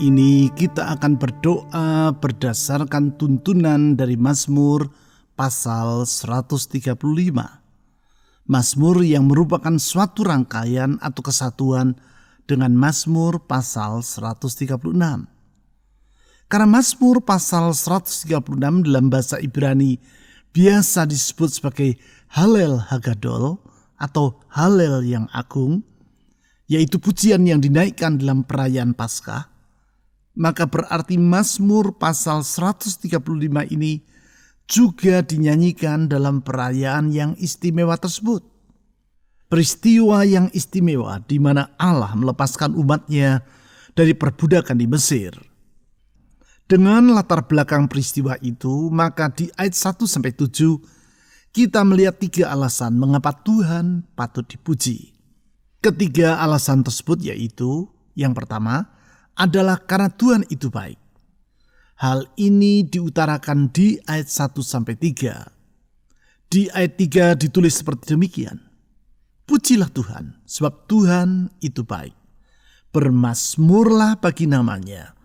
ini kita akan berdoa berdasarkan tuntunan dari Mazmur pasal 135. Mazmur yang merupakan suatu rangkaian atau kesatuan dengan Mazmur pasal 136. Karena Mazmur pasal 136 dalam bahasa Ibrani biasa disebut sebagai Halel Hagadol atau Halel yang agung, yaitu pujian yang dinaikkan dalam perayaan Paskah, maka berarti Mazmur pasal 135 ini juga dinyanyikan dalam perayaan yang istimewa tersebut. Peristiwa yang istimewa di mana Allah melepaskan umatnya dari perbudakan di Mesir. Dengan latar belakang peristiwa itu, maka di ayat 1-7 kita melihat 3 alasan mengapa Tuhan patut dipuji. Ketiga alasan tersebut yaitu, yang pertama adalah karena Tuhan itu baik. Hal ini diutarakan di ayat 1-3. Di ayat 3 ditulis seperti demikian. Pujilah Tuhan, sebab Tuhan itu baik. Bermazmurlah bagi namanya,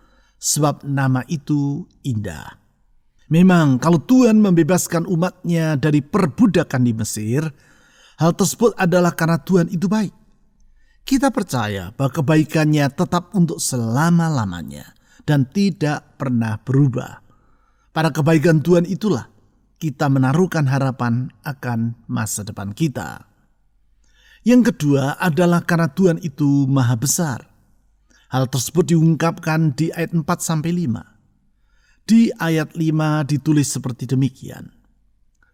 sebab nama itu indah. Memang kalau Tuhan membebaskan umatnya dari perbudakan di Mesir, hal tersebut adalah karena Tuhan itu baik. Kita percaya bahwa kebaikannya tetap untuk selama-lamanya dan tidak pernah berubah. Pada kebaikan Tuhan itulah kita menaruhkan harapan akan masa depan kita. Yang kedua adalah karena Tuhan itu maha besar. Hal tersebut diungkapkan di ayat 4-5. Di ayat 5 ditulis seperti demikian.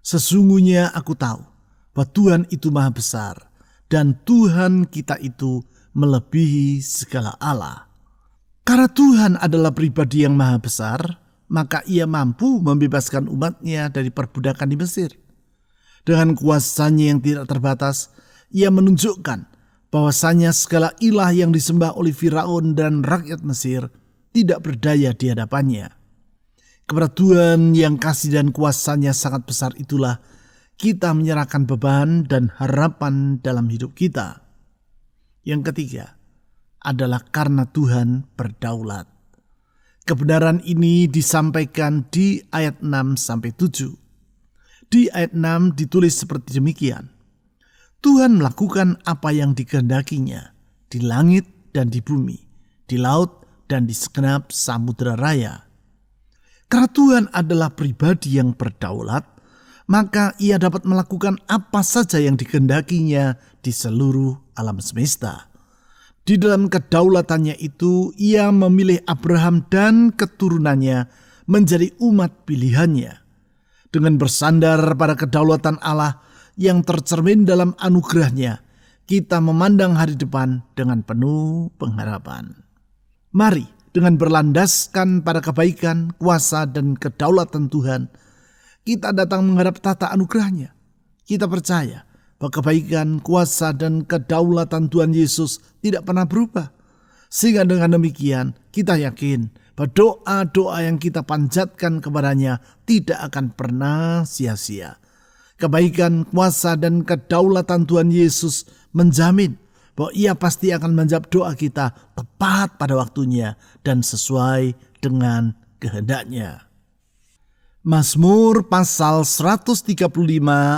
Sesungguhnya aku tahu bahwa Tuhan itu maha besar, dan Tuhan kita itu melebihi segala Allah. Karena Tuhan adalah pribadi yang maha besar, maka ia mampu membebaskan umatnya dari perbudakan di Mesir. Dengan kuasanya yang tidak terbatas, ia menunjukkan bahwasanya segala ilah yang disembah oleh Firaun dan rakyat Mesir tidak berdaya di hadapannya. Kepada Tuhan yang kasih dan kuasanya sangat besar itulah kita menyerahkan beban dan harapan dalam hidup kita. Yang ketiga adalah karena Tuhan berdaulat. Kebenaran ini disampaikan di ayat 6-7. Di ayat 6 ditulis seperti demikian. Tuhan melakukan apa yang dikehendakinya di langit dan di bumi, di laut dan di segenap samudera raya. Karena Tuhan adalah pribadi yang berdaulat, maka ia dapat melakukan apa saja yang dikehendakinya di seluruh alam semesta. Di dalam kedaulatannya itu, ia memilih Abraham dan keturunannya menjadi umat pilihannya. Dengan bersandar pada kedaulatan Allah yang tercermin dalam anugerahnya, kita memandang hari depan dengan penuh pengharapan. Mari, dengan berlandaskan pada kebaikan, kuasa, dan kedaulatan Tuhan, kita datang menghadap tata anugerahnya. Kita percaya bahwa kebaikan, kuasa, dan kedaulatan Tuhan Yesus tidak pernah berubah. Sehingga dengan demikian kita yakin bahwa doa-doa yang kita panjatkan kepadanya tidak akan pernah sia-sia. Kebaikan, kuasa, dan kedaulatan Tuhan Yesus menjamin bahwa ia pasti akan menjawab doa kita tepat pada waktunya dan sesuai dengan kehendaknya. Mazmur pasal 135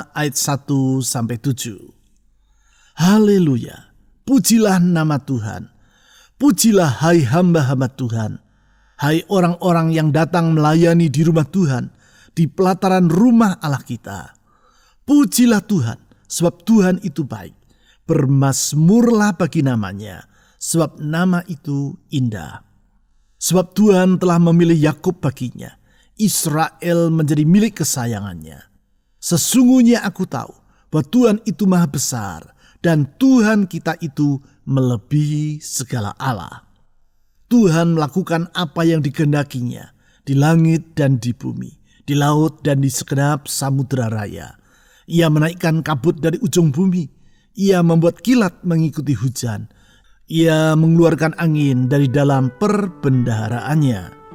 ayat 1-7. Haleluya, pujilah nama Tuhan. Pujilah hai hamba-hamba Tuhan. Hai orang-orang yang datang melayani di rumah Tuhan, di pelataran rumah Allah kita. Pujilah Tuhan, sebab Tuhan itu baik. Bermazmurlah bagi namanya, sebab nama itu indah. Sebab Tuhan telah memilih Yakub baginya, Israel menjadi milik kesayangannya. Sesungguhnya aku tahu bahwa Tuhan itu maha besar dan Tuhan kita itu melebihi segala Allah. Tuhan melakukan apa yang dikehendakinya di langit dan di bumi, di laut dan di segenap samudera raya. Ia menaikkan kabut dari ujung bumi. Ia membuat kilat mengikuti hujan. Ia mengeluarkan angin dari dalam perbendaharaannya.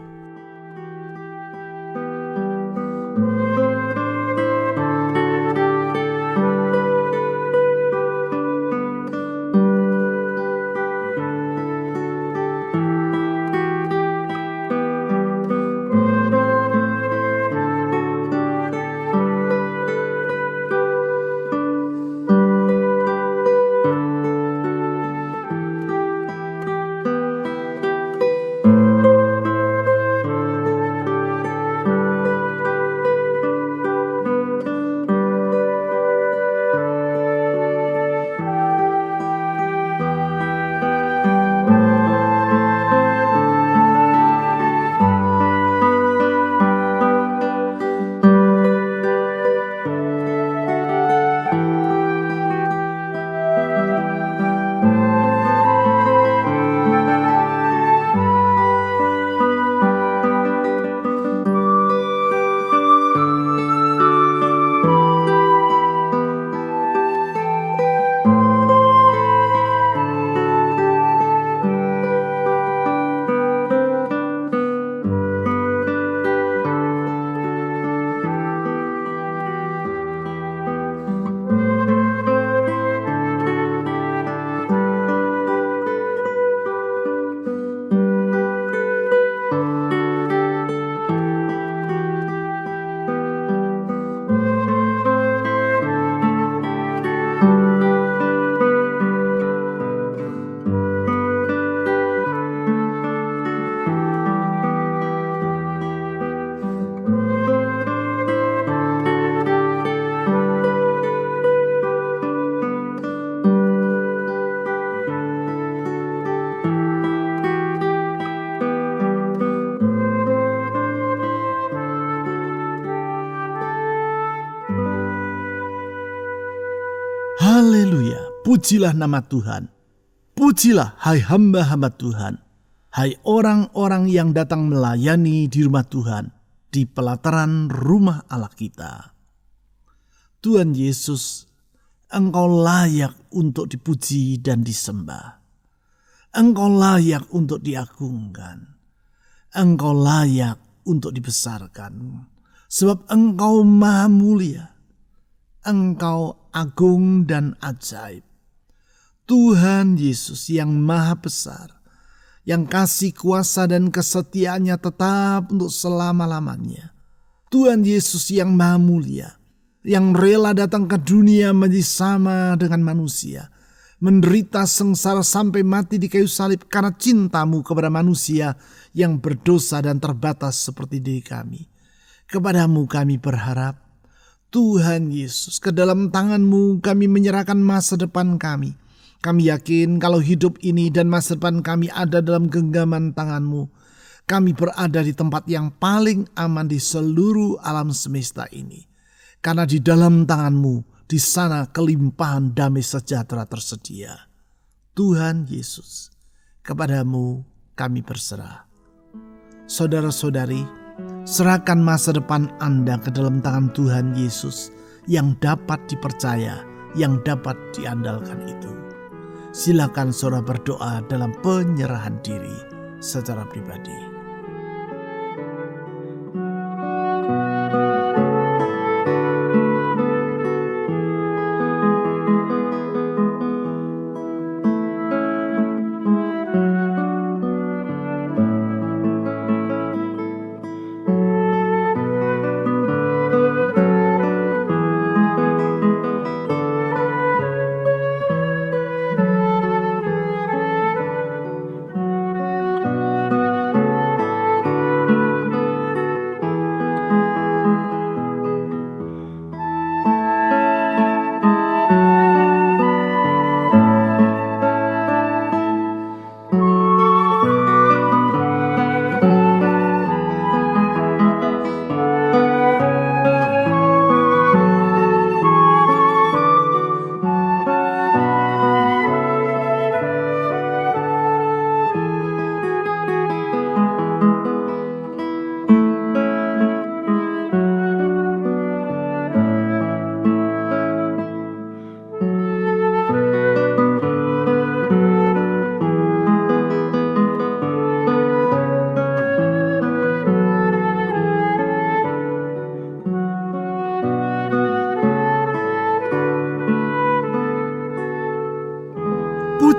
Haleluya, pujilah nama Tuhan. Pujilah hai hamba-hamba Tuhan. Hai orang-orang yang datang melayani di rumah Tuhan, di pelataran rumah Allah kita. Tuhan Yesus, Engkau layak untuk dipuji dan disembah. Engkau layak untuk diagungkan. Engkau layak untuk dibesarkan. Sebab Engkau maha mulia. Engkau agung dan ajaib. Tuhan Yesus yang maha besar, yang kasih kuasa dan kesetiaannya tetap untuk selama-lamanya. Tuhan Yesus yang maha mulia, yang rela datang ke dunia menjadi sama dengan manusia, menderita sengsara sampai mati di kayu salib karena cintamu kepada manusia yang berdosa dan terbatas seperti diri kami. Kepadamu kami berharap, Tuhan Yesus, ke dalam tangan-Mu kami menyerahkan masa depan kami. Kami yakin kalau hidup ini dan masa depan kami ada dalam genggaman tangan-Mu. Kami berada di tempat yang paling aman di seluruh alam semesta ini. Karena di dalam tangan-Mu, di sana kelimpahan damai sejahtera tersedia. Tuhan Yesus, kepadamu kami berserah. Saudara-saudari, serahkan masa depan Anda ke dalam tangan Tuhan Yesus yang dapat dipercaya, yang dapat diandalkan itu. Silakan saudara berdoa dalam penyerahan diri secara pribadi.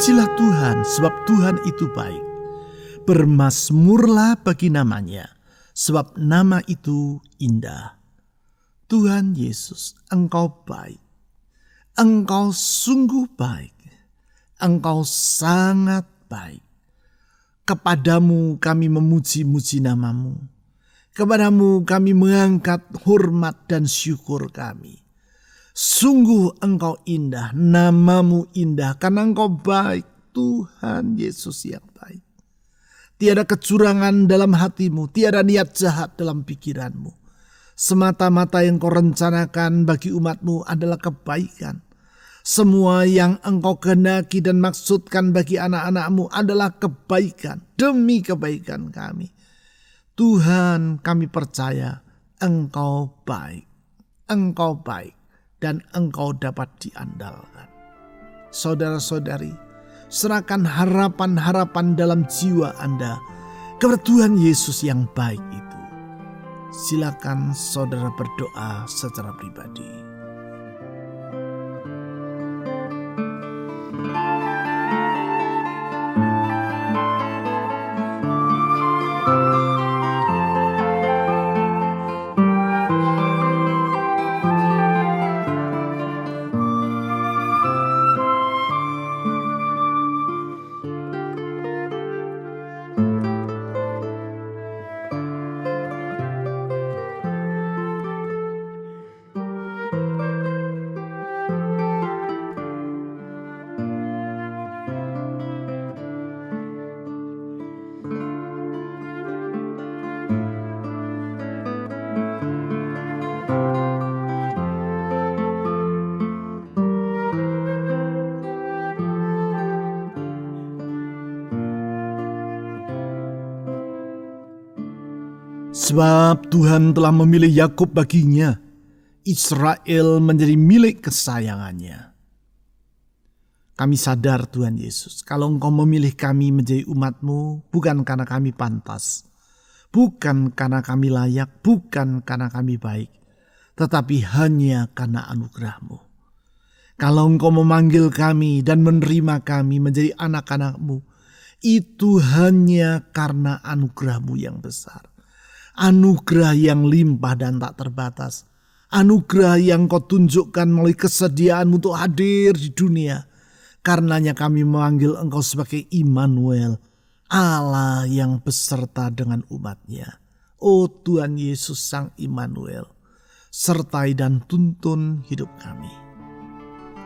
Pujilah Tuhan, sebab Tuhan itu baik. Bermazmurlah bagi namanya, sebab nama itu indah. Tuhan Yesus, Engkau baik. Engkau sungguh baik. Engkau sangat baik. Kepadamu kami memuji-muji namamu. Kepadamu kami mengangkat hormat dan syukur kami. Sungguh Engkau indah, namamu indah, karena Engkau baik, Tuhan Yesus yang baik. Tiada kecurangan dalam hatimu, tiada niat jahat dalam pikiranmu. Semata-mata yang kau rencanakan bagi umatmu adalah kebaikan. Semua yang Engkau kehendaki dan maksudkan bagi anak-anakmu adalah kebaikan, demi kebaikan kami. Tuhan, kami percaya Engkau baik, Engkau baik. Dan Engkau dapat diandalkan. Saudara-saudari, serahkan harapan-harapan dalam jiwa Anda kepada Tuhan Yesus yang baik itu. Silakan saudara berdoa secara pribadi. Sebab Tuhan telah memilih Yakub baginya, Israel menjadi milik kesayangannya. Kami sadar Tuhan Yesus, kalau Engkau memilih kami menjadi umat-Mu, bukan karena kami pantas, bukan karena kami layak, bukan karena kami baik, tetapi hanya karena anugerah-Mu. Kalau Engkau memanggil kami dan menerima kami menjadi anak-anak-Mu, itu hanya karena anugerah-Mu yang besar. Anugerah yang limpah dan tak terbatas. Anugerah yang Kau tunjukkan melalui kesediaan-Mu untuk hadir di dunia. Karenanya kami memanggil Engkau sebagai Immanuel, Allah yang beserta dengan umat-Nya. Oh Tuhan Yesus Sang Immanuel, sertai dan tuntun hidup kami.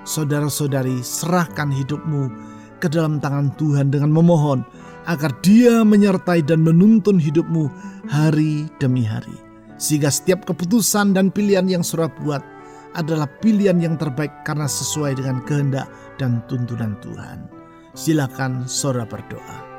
Saudara-saudari, serahkan hidup-Mu ke dalam tangan Tuhan dengan memohon agar Dia menyertai dan menuntun hidup-Mu hari demi hari. Sehingga setiap keputusan dan pilihan yang saudara buat adalah pilihan yang terbaik karena sesuai dengan kehendak dan tuntunan Tuhan. Silakan saudara berdoa.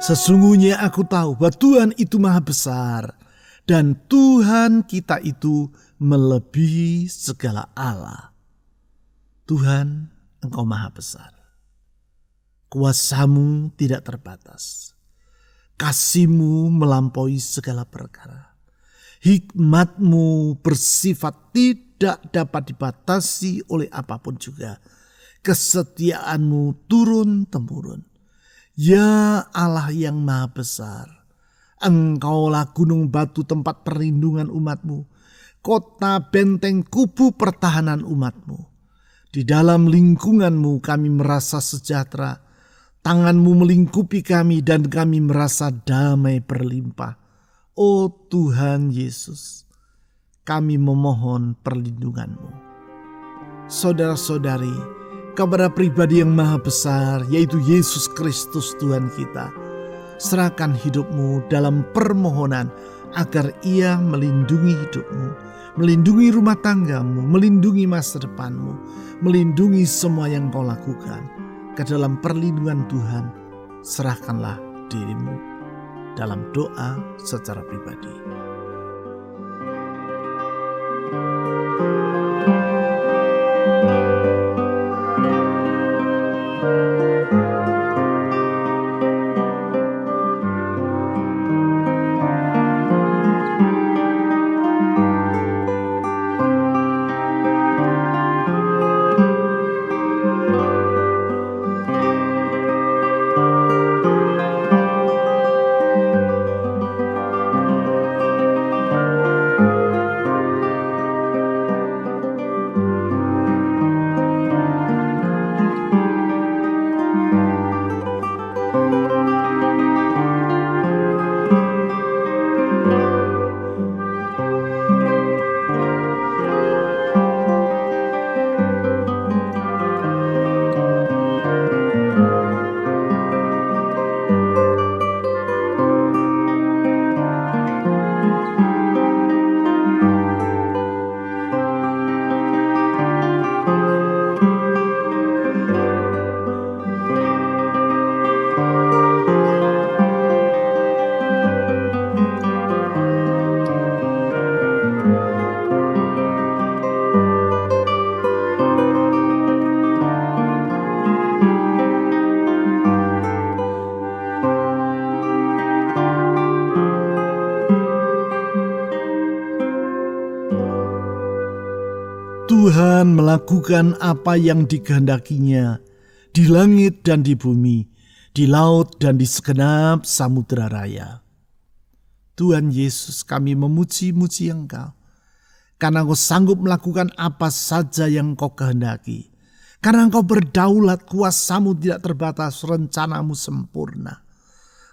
Sesungguhnya aku tahu bahwa Tuhan itu maha besar dan Tuhan kita itu melebihi segala Allah. Tuhan, Engkau maha besar. Kuasa-Mu tidak terbatas. Kasih-Mu melampaui segala perkara. Hikmat-Mu bersifat tidak dapat dibatasi oleh apapun juga. Kesetiaan-Mu turun-temurun. Ya Allah yang maha besar, Engkaulah gunung batu tempat perlindungan umat-Mu, kota benteng kubu pertahanan umat-Mu. Di dalam lingkungan-Mu kami merasa sejahtera, tangan-Mu melingkupi kami dan kami merasa damai berlimpah. Oh Tuhan Yesus, kami memohon perlindungan-Mu. Saudara-saudari, kepada pribadi yang maha besar, yaitu Yesus Kristus Tuhan kita, serahkan hidup-Mu dalam permohonan agar Ia melindungi hidup-Mu, melindungi rumah tangga-Mu, melindungi masa depan-Mu, melindungi semua yang Kau lakukan. Ke dalam perlindungan Tuhan, serahkanlah diri-Mu dalam doa secara pribadi. melakukan apa yang dikehendakinya di langit dan di bumi, di laut dan di segenap samudera raya. Tuhan Yesus, kami memuji-muji Engkau, karena Engkau sanggup melakukan apa saja yang Engkau kehendaki. Karena Engkau berdaulat, kuasa-Mu tidak terbatas, rencana-Mu sempurna.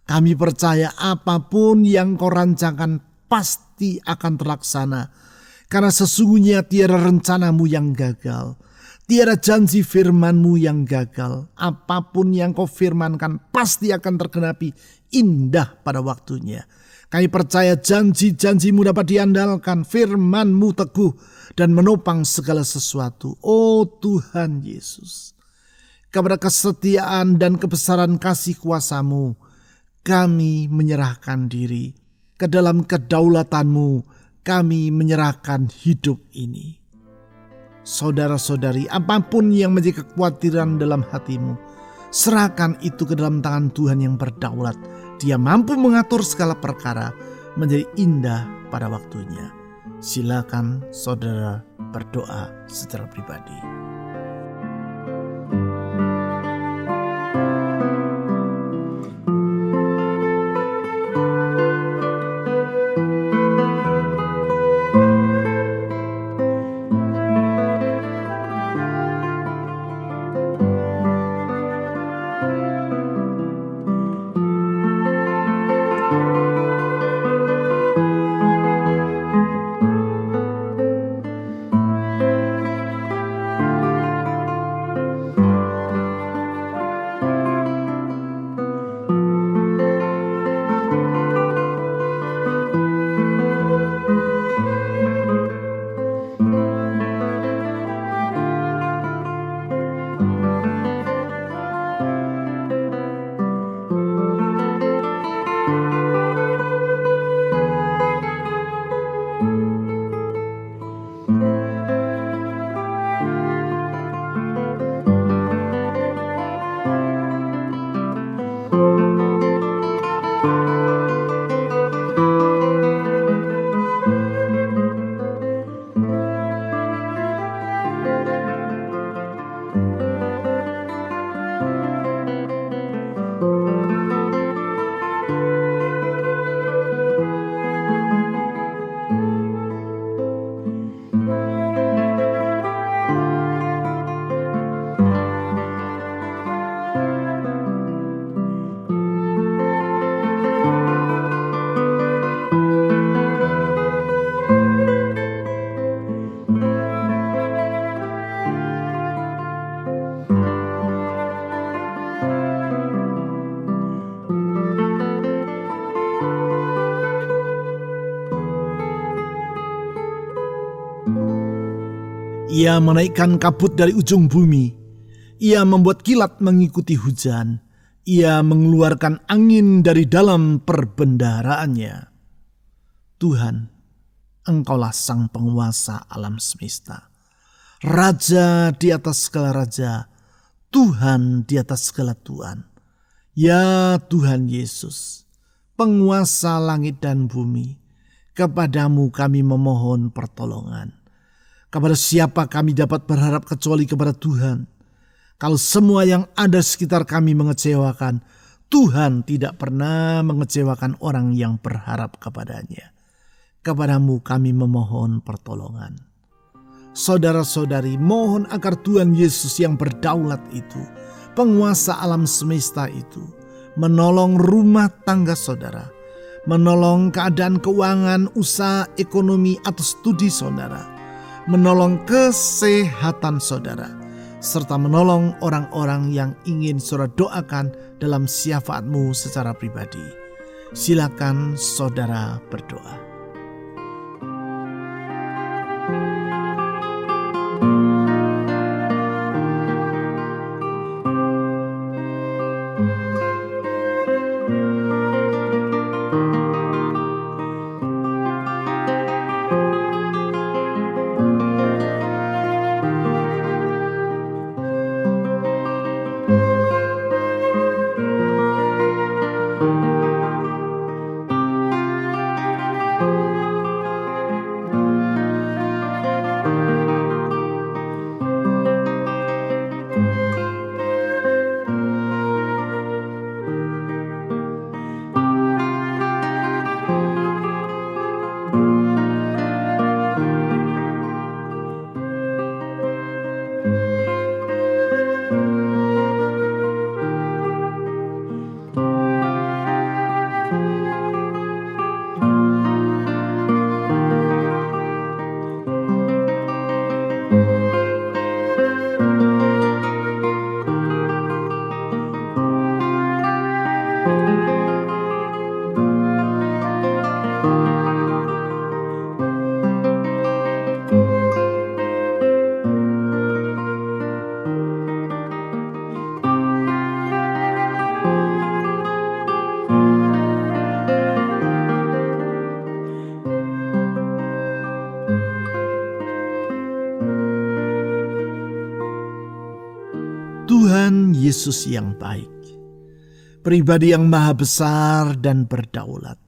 Kami percaya apapun yang Engkau rancangkan pasti akan terlaksana. Karena sesungguhnya tiada rencana-Mu yang gagal. Tiada janji firman-Mu yang gagal. Apapun yang Kau firmankan pasti akan tergenapi indah pada waktunya. Kami percaya janji-janji-Mu dapat diandalkan, firman-Mu teguh dan menopang segala sesuatu. Oh Tuhan Yesus, kepada kesetiaan dan kebesaran kasih kuasa-Mu, kami menyerahkan diri. Ke dalam kedaulatan-Mu, kami menyerahkan hidup ini. Saudara-saudari, apapun yang menjadi kekhawatiran dalam hatimu, serahkan itu ke dalam tangan Tuhan yang berdaulat. Dia mampu mengatur segala perkara menjadi indah pada waktunya. Silakan saudara berdoa secara pribadi. Ia menaikkan kabut dari ujung bumi. Ia membuat kilat mengikuti hujan. Ia mengeluarkan angin dari dalam perbendaharaannya. Tuhan, Engkaulah sang penguasa alam semesta. Raja di atas segala raja. Tuhan di atas segala Tuhan. Ya Tuhan Yesus, penguasa langit dan bumi, kepadamu kami memohon pertolongan. Kepada siapa kami dapat berharap kecuali kepada Tuhan? Kalau semua yang ada sekitar kami mengecewakan, Tuhan tidak pernah mengecewakan orang yang berharap kepadanya. Kepadamu kami memohon pertolongan. Saudara-saudari, mohon agar Tuhan Yesus yang berdaulat itu, penguasa alam semesta itu, menolong rumah tangga saudara, menolong keadaan keuangan, usaha, ekonomi atau studi saudara, menolong kesehatan saudara, serta menolong orang-orang yang ingin saudara doakan dalam syafaat-Mu secara pribadi. Silakan saudara berdoa. Yesus yang baik, pribadi yang maha besar dan berdaulat.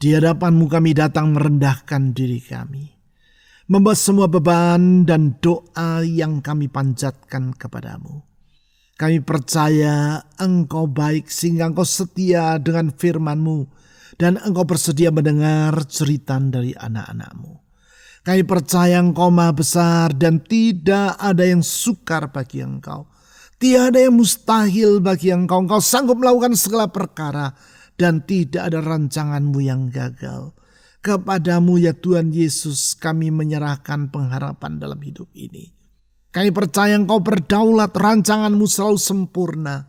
Di hadapan-Mu kami datang merendahkan diri kami, membawa semua beban dan doa yang kami panjatkan kepadamu. Kami percaya Engkau baik sehingga Engkau setia dengan firman-Mu dan Engkau bersedia mendengar cerita dari anak-anak-Mu. Kami percaya Engkau maha besar dan tidak ada yang sukar bagi Engkau. Tiada yang mustahil bagi Engkau. Engkau sanggup melakukan segala perkara dan tidak ada rancangan-Mu yang gagal. Kepadamu ya Tuhan Yesus kami menyerahkan pengharapan dalam hidup ini. Kami percaya Engkau berdaulat, rancangan-Mu selalu sempurna.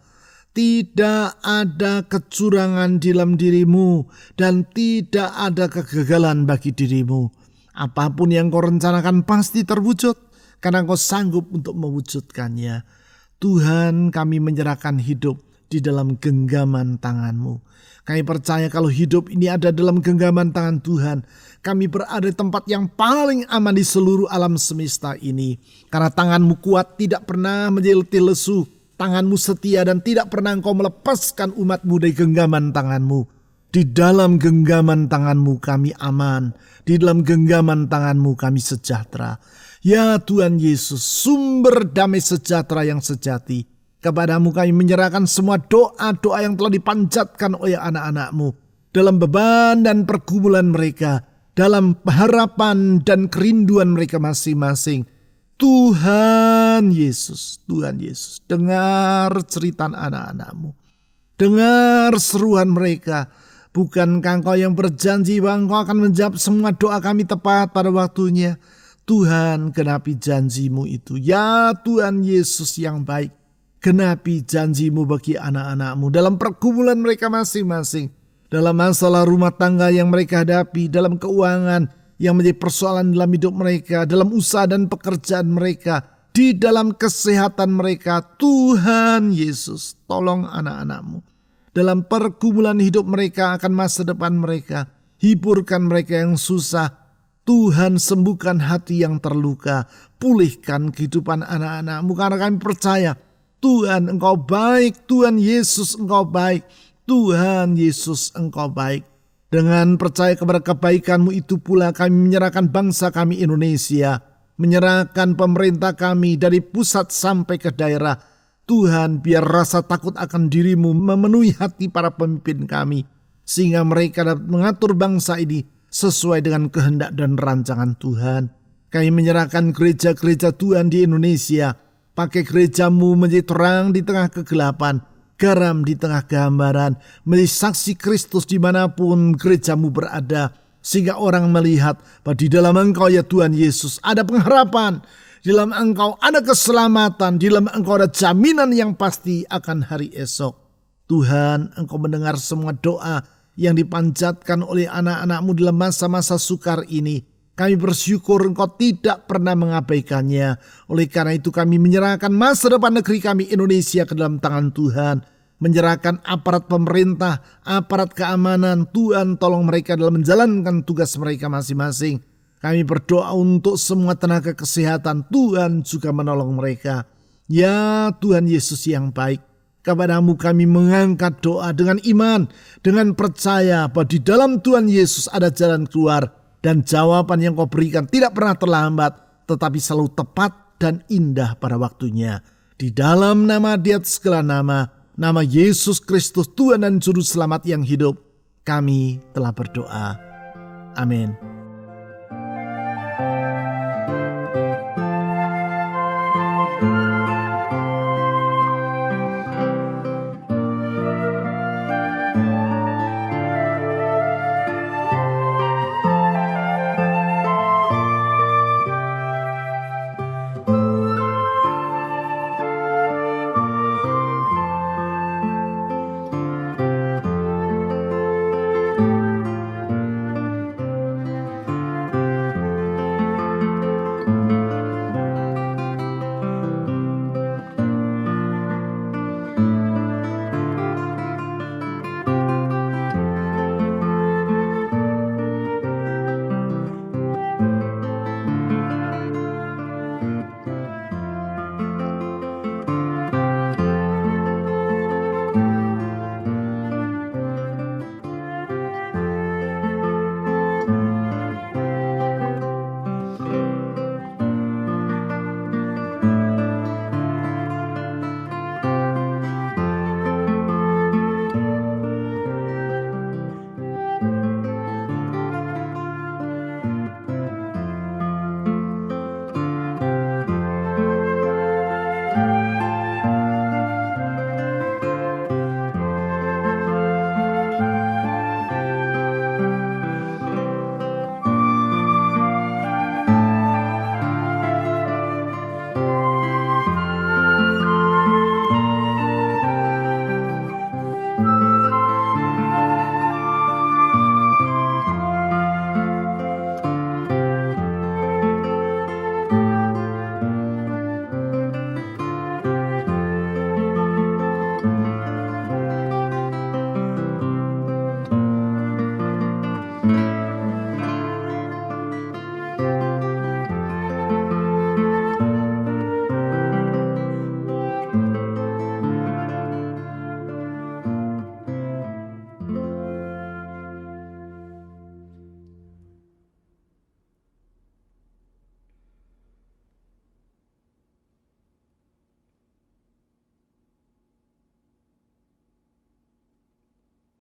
Tidak ada kecurangan di dalam diri-Mu dan tidak ada kegagalan bagi diri-Mu. Apapun yang Kau rencanakan pasti terwujud karena Engkau sanggup untuk mewujudkannya. Tuhan, kami menyerahkan hidup di dalam genggaman tangan-Mu. Kami percaya kalau hidup ini ada dalam genggaman tangan Tuhan, kami berada di tempat yang paling aman di seluruh alam semesta ini. Karena tangan-Mu kuat, tidak pernah menjadi letih lesu. Tangan-Mu setia dan tidak pernah Engkau melepaskan umat-Mu dari genggaman tangan-Mu. Di dalam genggaman tangan-Mu kami aman. Di dalam genggaman tangan-Mu kami sejahtera. Ya Tuhan Yesus, sumber damai sejahtera yang sejati. Kepadamu kami menyerahkan semua doa-doa yang telah dipanjatkan oleh anak-anak-Mu. Dalam beban dan pergumulan mereka. Dalam harapan dan kerinduan mereka masing-masing. Tuhan Yesus, dengar cerita anak-anak-Mu. Dengar seruan mereka. Bukankah Engkau yang berjanji bahwa Engkau akan menjawab semua doa kami tepat pada waktunya? Tuhan, genapi janji-Mu itu. Ya Tuhan Yesus yang baik. Genapi janji-Mu bagi anak-anak-Mu dalam pergumulan mereka masing-masing. Dalam masalah rumah tangga yang mereka hadapi, dalam keuangan yang menjadi persoalan dalam hidup mereka, dalam usaha dan pekerjaan mereka, di dalam kesehatan mereka. Tuhan Yesus, tolong anak-anak-Mu. Dalam pergumulan hidup mereka akan masa depan mereka, hiburkan mereka yang susah. Tuhan, sembuhkan hati yang terluka, pulihkan kehidupan anak-anak-Mu karena kami percaya Tuhan Engkau baik, Tuhan Yesus Engkau baik, Tuhan Yesus Engkau baik. Dengan percaya kepada kebaikan-Mu itu pula kami menyerahkan bangsa kami Indonesia, menyerahkan pemerintah kami dari pusat sampai ke daerah. Tuhan, biar rasa takut akan diri-Mu memenuhi hati para pemimpin kami, sehingga mereka dapat mengatur bangsa ini sesuai dengan kehendak dan rancangan Tuhan. Kami menyerahkan gereja-gereja Tuhan di Indonesia. Pakai gereja-Mu menjadi terang di tengah kegelapan, garam di tengah gambaran, menjadi saksi Kristus dimanapun gereja-Mu berada. Sehingga orang melihat bahwa di dalam Engkau ya Tuhan Yesus ada pengharapan. Di dalam Engkau ada keselamatan. Di dalam Engkau ada jaminan yang pasti akan hari esok. Tuhan, Engkau mendengar semua doa yang dipanjatkan oleh anak-anak-Mu dalam masa-masa sukar ini. Kami bersyukur Engkau tidak pernah mengabaikannya. Oleh karena itu kami menyerahkan masa depan negeri kami Indonesia ke dalam tangan Tuhan. Menyerahkan aparat pemerintah, aparat keamanan. Tuhan, tolong mereka dalam menjalankan tugas mereka masing-masing. Kami berdoa untuk semua tenaga kesehatan. Tuhan juga menolong mereka. Ya Tuhan Yesus yang baik. Kepadamu kami mengangkat doa dengan iman, dengan percaya bahwa di dalam Tuhan Yesus ada jalan keluar. Dan jawaban yang Kau berikan tidak pernah terlambat, tetapi selalu tepat dan indah pada waktunya. Di dalam nama di atas segala nama, nama Yesus Kristus Tuhan dan Juru Selamat yang hidup, kami telah berdoa. Amin.